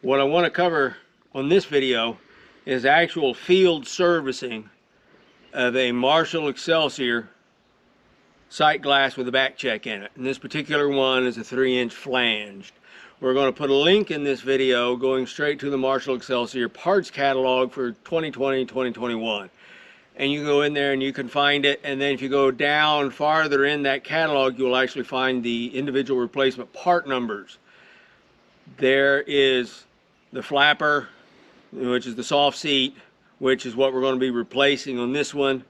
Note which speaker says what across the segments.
Speaker 1: What I want to cover on this video is actual field servicing of a Marshall Excelsior sight glass with a back check in it. And this particular one is a 3-inch flanged. We're going to put a link in this video going straight to the Marshall Excelsior parts catalog for 2020-2021. And you go in there and you can find it, and then if you go down farther in that catalog, you'll actually find the individual replacement part numbers. There is the flapper, which is the soft seat, which is what we're going to be replacing on this one,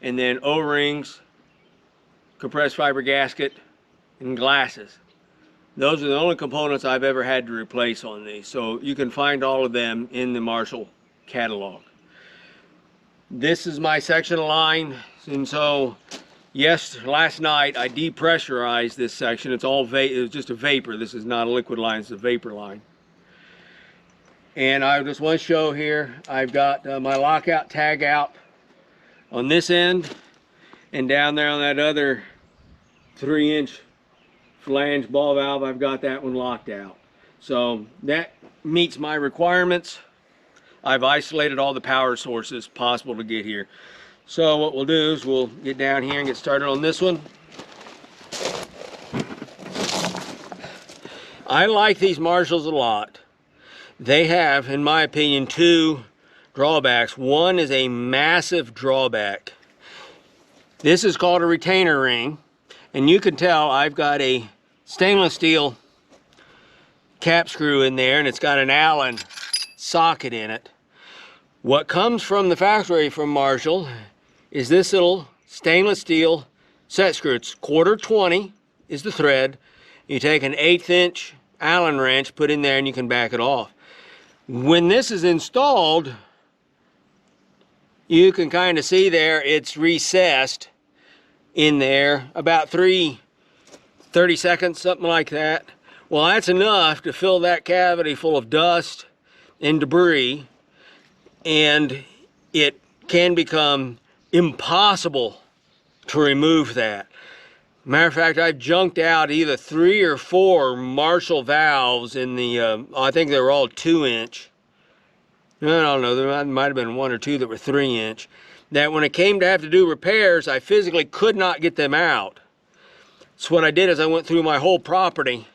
Speaker 1: and then O-rings, compressed fiber gasket, and glasses. Those are the only components I've ever had to replace on these, so you can find all of them in the Marshall catalog. This is my section line, and so last night I depressurized this section. It was just a vapor. This is not a liquid line, it's a vapor line. And I just want to show here, I've got my lockout tag out on this end, and down there on that other 3-inch flange ball valve, I've got that one locked out. So that meets my requirements. I've isolated all the power sources possible to get here. So what we'll do is we'll get down here and get started on this one. I like these Marshalls a lot. They have, in my opinion, 2 drawbacks. One is a massive drawback. This is called a retainer ring, and you can tell I've got a stainless steel cap screw in there, and it's got an Allen socket in it. What comes from the factory from Marshall is this little stainless steel set screw. It's 1/4 is the thread. You take an 1/8 inch Allen wrench, put in there, and you can back it off. When this is installed, you can kind of see there it's recessed in there about 30 seconds, something like that. Well, that's enough to fill that cavity full of dust and debris, and it can become impossible to remove that. Matter of fact, I've junked out either 3 or 4 Marshall valves in the, I think they were all 2-inch. I don't know, there might have been 1 or 2 that were 3-inch. That when it came to have to do repairs, I physically could not get them out. So what I did is I went through my whole property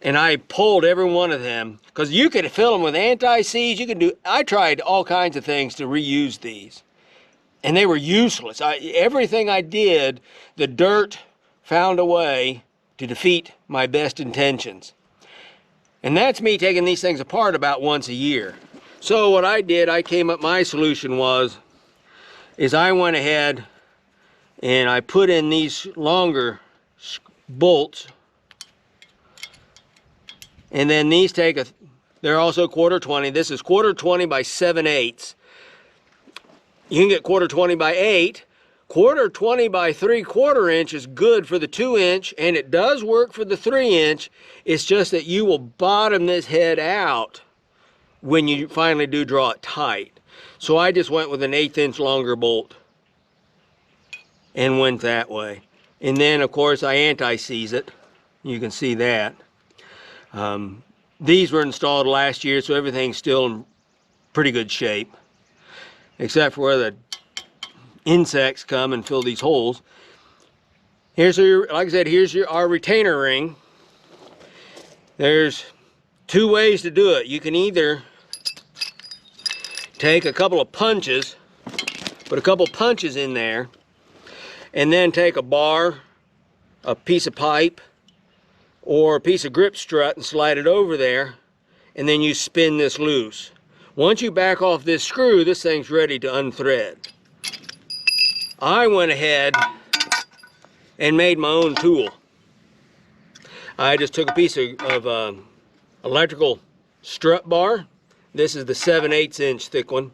Speaker 1: and I pulled every one of them, because you could fill them with anti-seize. I tried all kinds of things to reuse these, and they were useless. Everything I did, the dirt found a way to defeat my best intentions. And that's me taking these things apart about once a year. So what I did, my solution is I went ahead and I put in these longer bolts, and then these they're also 1/4. This is 1/4 by 7/8. You can get 1/4 by 8. 1/4 by 3/4 inch is good for the 2-inch, and it does work for the 3-inch. It's just that you will bottom this head out when you finally do draw it tight. So I just went with an 1/8 inch longer bolt and went that way. And then of course I anti-seize it. You can see that. These were installed last year, so everything's still in pretty good shape, except for where the insects come and fill these holes. Like I said, here's our retainer ring. There's 2 ways to do it. You can either take a couple of punches, put a couple punches in there, and then take a bar, a piece of pipe, or a piece of grip strut and slide it over there, and then you spin this loose. Once you back off this screw, this thing's ready to unthread. I went ahead and made my own tool. I just took a piece of electrical strut bar. This is the 7/8 inch thick one.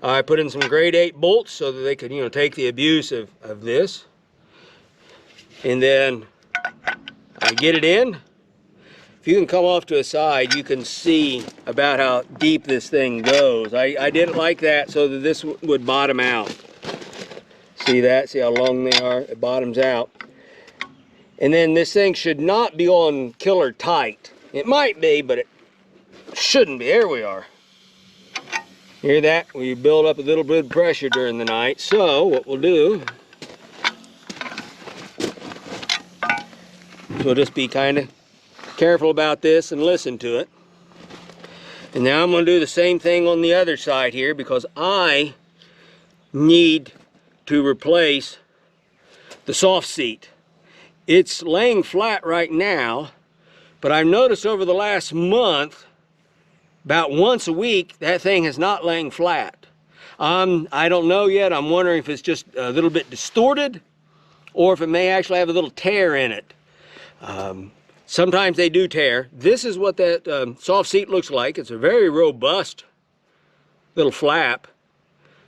Speaker 1: I put in some grade 8 bolts so that they could, take the abuse of this. And then I get it in. If you can come off to a side, you can see about how deep this thing goes. I did it like that so that this would bottom out. See that? See how long they are? It bottoms out. And then this thing should not be on killer tight. It might be, but Shouldn't be. There we are. Hear that? We build up a little bit of pressure during the night. So what we'll do is we'll just be kind of careful about this and listen to it. And now I'm going to do the same thing on the other side here, because I need to replace the soft seat. It's laying flat right now, but I've noticed over the last month, about once a week, that thing is not laying flat. I don't know yet. I'm wondering if it's just a little bit distorted or if it may actually have a little tear in it. Sometimes they do tear. This is what that soft seat looks like. It's a very robust little flap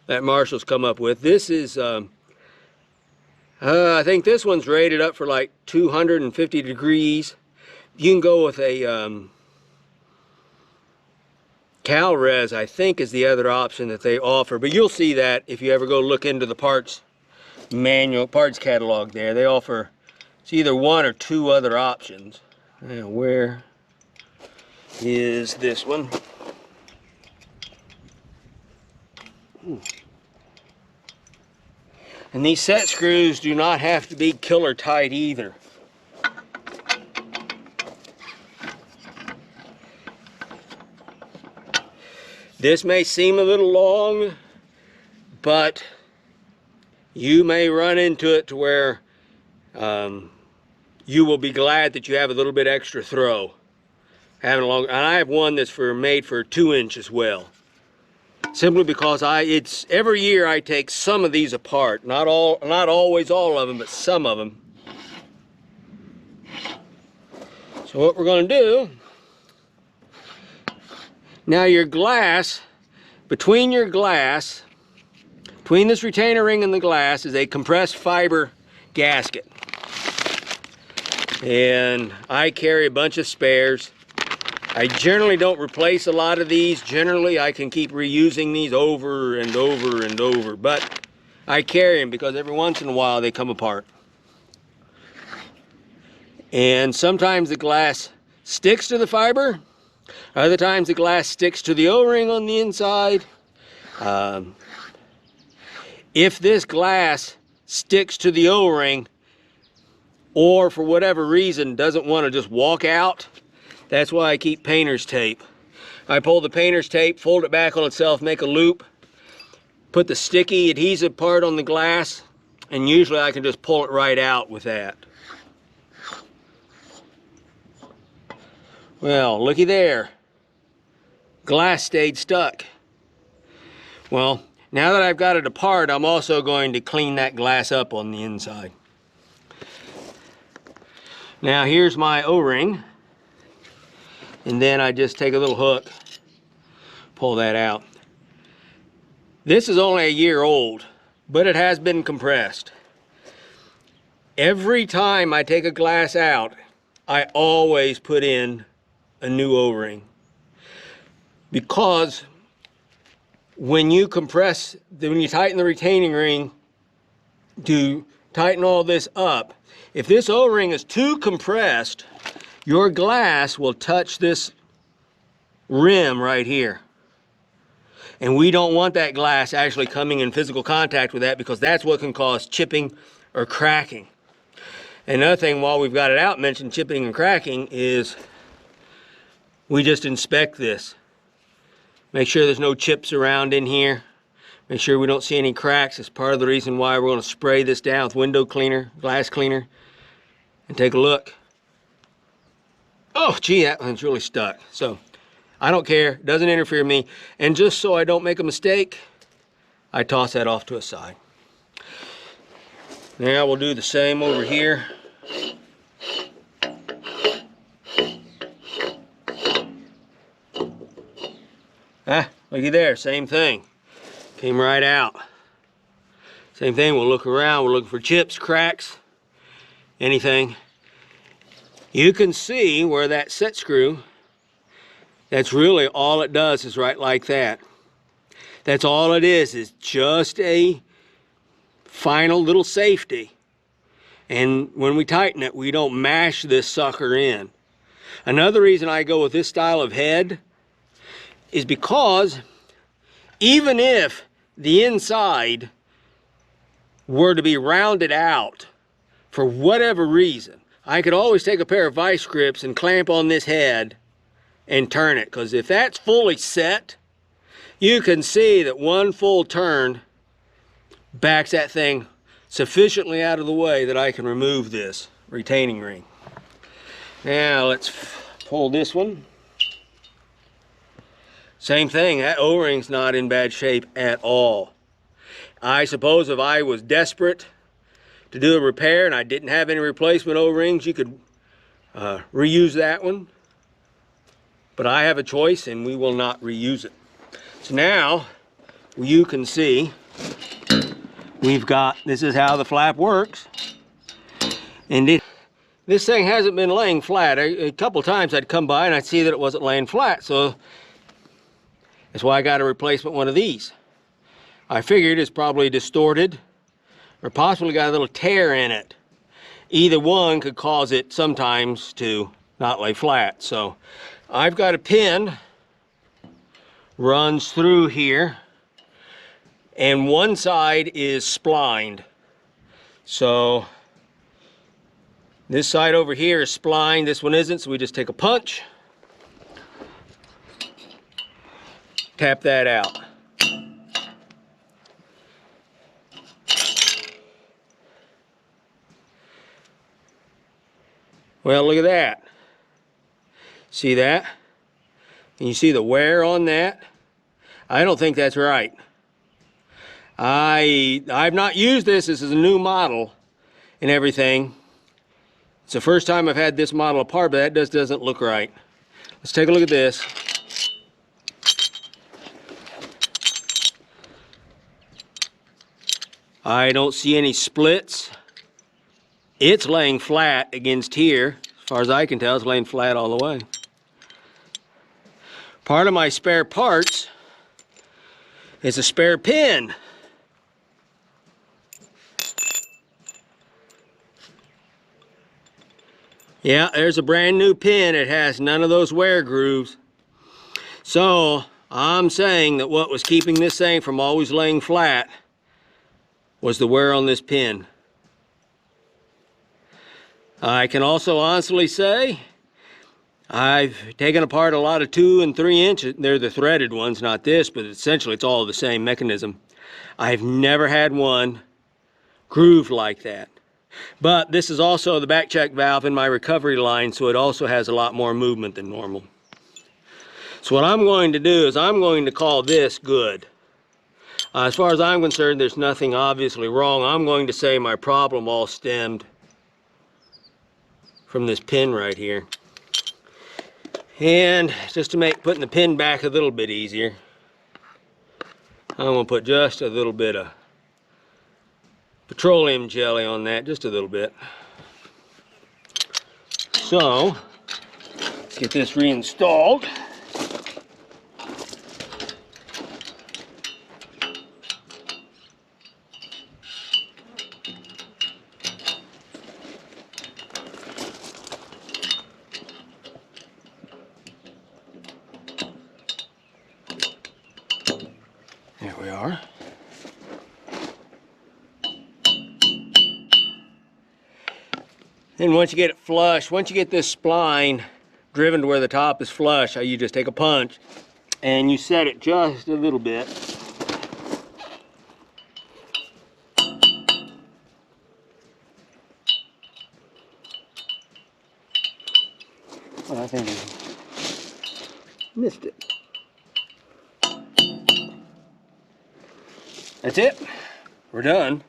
Speaker 1: that Marshall's come up with. This is, I think this one's rated up for like 250 degrees. You can go with a Calres, I think, is the other option that they offer. But you'll see that if you ever go look into the parts catalog there. They offer, it's either one or two other options. Now, where is this one? And these set screws do not have to be killer tight either. This may seem a little long, but you may run into it to where you will be glad that you have a little bit extra throw. And I have one that's made for 2 inch as well. Simply because every year I take some of these apart. Not always all of them, but some of them. So what we're going to do, now your glass, between this retainer ring and the glass is a compressed fiber gasket. And I carry a bunch of spares. I generally don't replace a lot of these. Generally, I can keep reusing these over and over and over, but I carry them because every once in a while they come apart. And sometimes the glass sticks to the fiber. Other times the glass sticks to the O-ring on the inside. If this glass sticks to the O-ring, or for whatever reason doesn't want to just walk out, that's why I keep painter's tape. I pull the painter's tape, fold it back on itself, make a loop, put the sticky adhesive part on the glass, and usually I can just pull it right out with that. Well, looky there. Glass stayed stuck. Well, now that I've got it apart, I'm also going to clean that glass up on the inside. Now here's my O-ring, and then I just take a little hook, pull that out. This is only a year old, but it has been compressed. Every time I take a glass out, I always put in a new O-ring, because when you tighten the retaining ring to tighten all this up, if this O-ring is too compressed, your glass will touch this rim right here. And we don't want that glass actually coming in physical contact with that, because that's what can cause chipping or cracking. Another thing, while we've got it out, mentioned chipping and cracking, is we just inspect this. Make sure there's no chips around in here. Make sure we don't see any cracks. It's part of the reason why we're going to spray this down with window cleaner, glass cleaner, and take a look. Oh, gee, that one's really stuck. So I don't care, it doesn't interfere with me. And just so I don't make a mistake, I toss that off to a side. Now we'll do the same over here. Looky there, same thing. Came right out. Same thing, we'll look around, we're looking for chips, cracks, anything. You can see where that set screw, that's really all it does, is right like that. That's all it is just a final little safety. And when we tighten it, we don't mash this sucker in. Another reason I go with this style of head is because even if the inside were to be rounded out for whatever reason, I could always take a pair of vice grips and clamp on this head and turn it, because if that's fully set, you can see that one full turn backs that thing sufficiently out of the way that I can remove this retaining ring. Now let's pull this one. Same thing, that O-ring's not in bad shape at all. I suppose if I was desperate to do a repair and I didn't have any replacement O-rings, you could reuse that one. But I have a choice and we will not reuse it. So now you can see we've got, this is how the flap works. And this thing hasn't been laying flat. A couple times I'd come by and I'd see that it wasn't laying flat. So that's why I got a replacement one of these. I figured it's probably distorted or possibly got a little tear in it. Either one could cause it sometimes to not lay flat. So I've got a pin runs through here and one side is splined. So this side over here is splined, this one isn't, so we just take a punch, tap that out. Well, look at that. See that? And you see the wear on that? I don't think that's right. I've not used this. This is a new model and everything. It's the first time I've had this model apart, but that just doesn't look right. Let's take a look at this. I don't see any splits. It's laying flat against here. As far as I can tell, it's laying flat all the way. Part of my spare parts is a spare pin. Yeah, there's a brand new pin. It has none of those wear grooves. So I'm saying that what was keeping this thing from always laying flat was the wear on this pin. I can also honestly say I've taken apart a lot of 2 and 3 inch. They're the threaded ones, not this, but essentially it's all the same mechanism. I've never had one grooved like that. But this is also the back check valve in my recovery line, so it also has a lot more movement than normal. So what I'm going to do is I'm going to call this good. As far as I'm concerned, there's nothing obviously wrong. I'm going to say my problem all stemmed from this pin right here. And just to make putting the pin back a little bit easier, I'm going to put just a little bit of petroleum jelly on that, just a little bit. So let's get this reinstalled. There we are. Then once you get it flush, once you get this spline driven to where the top is flush, you just take a punch and you set it just a little bit. Well, I think I missed it. That's it. We're done.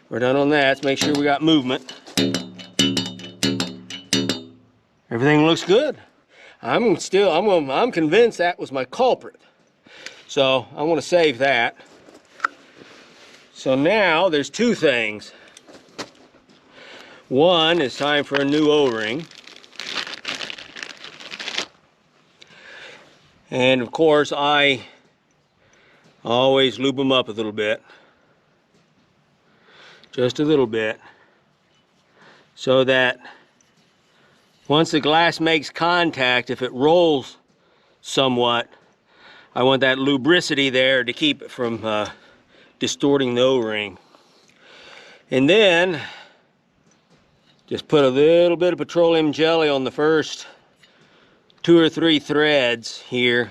Speaker 1: We're done on that. Let's make sure we got movement. Everything looks good. I'm convinced that was my culprit. So I want to save that. So now there's 2 things. One, it's time for a new O-ring. And of course I always lube them up a little bit. Just a little bit. So that once the glass makes contact, if it rolls somewhat, I want that lubricity there to keep it from distorting the O-ring. And then just put a little bit of petroleum jelly on the first 2 or 3 threads here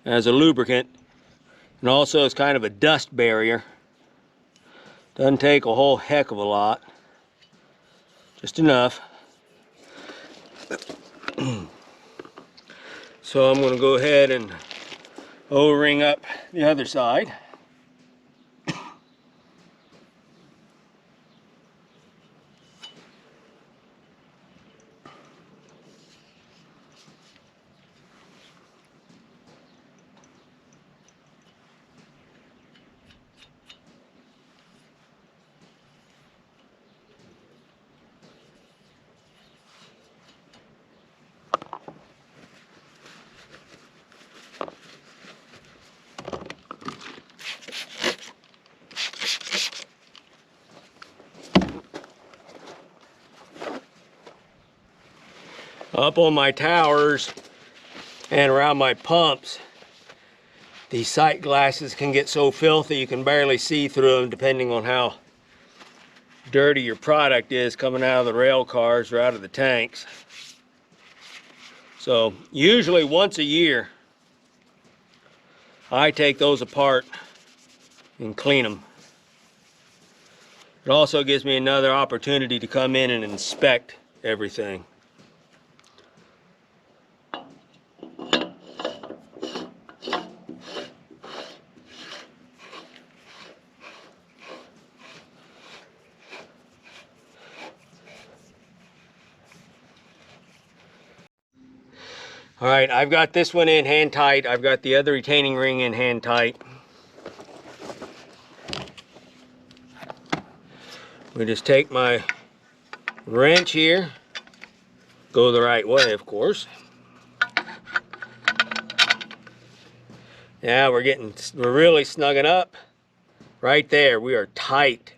Speaker 1: as a lubricant, and also as kind of a dust barrier. Doesn't take a whole heck of a lot, just enough. So I'm going to go ahead and O-ring up the other side. Up on my towers and around my pumps, these sight glasses can get so filthy you can barely see through them, depending on how dirty your product is coming out of the rail cars or out of the tanks. So usually once a year I take those apart and clean them. It also gives me another opportunity to come in and inspect everything. All right, I've got this one in hand tight. I've got the other retaining ring in hand tight. We just take my wrench here, go the right way, of course. Yeah, we're really snugging up. Right there, we are tight.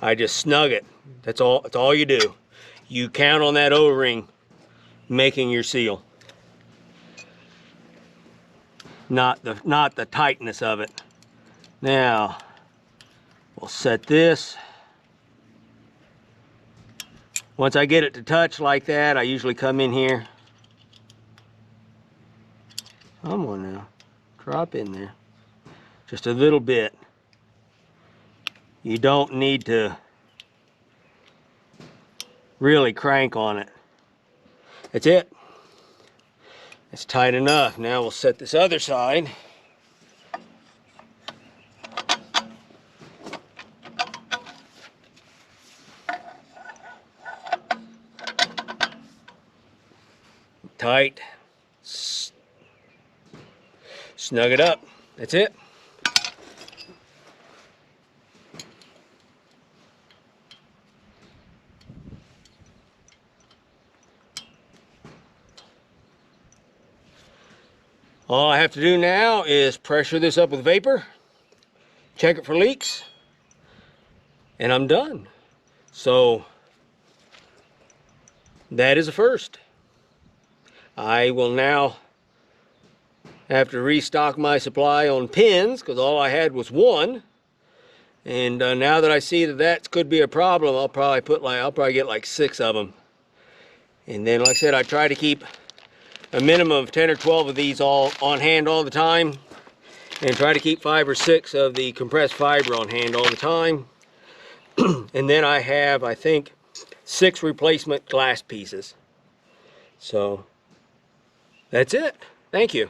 Speaker 1: I just snug it. That's all you do. You count on that O-ring making your seal. Not the tightness of it. Now, we'll set this. Once I get it to touch like that, I usually come in here. Come on now, drop in there. Just a little bit. You don't need to really crank on it. That's it. It's tight enough. Now we'll set this other side. Tight. Snug it up. That's it. All I have to do now is pressure this up with vapor, check it for leaks, and I'm done. So that is a first. I will now have to restock my supply on pins because all I had was one. And now that I see that could be a problem, I'll probably get like 6 of them. And then, like I said, I try to keep a minimum of 10 or 12 of these all on hand all the time, and try to keep 5 or 6 of the compressed fiber on hand all the time. And then I have, I think, 6 replacement glass pieces. So that's it. Thank you.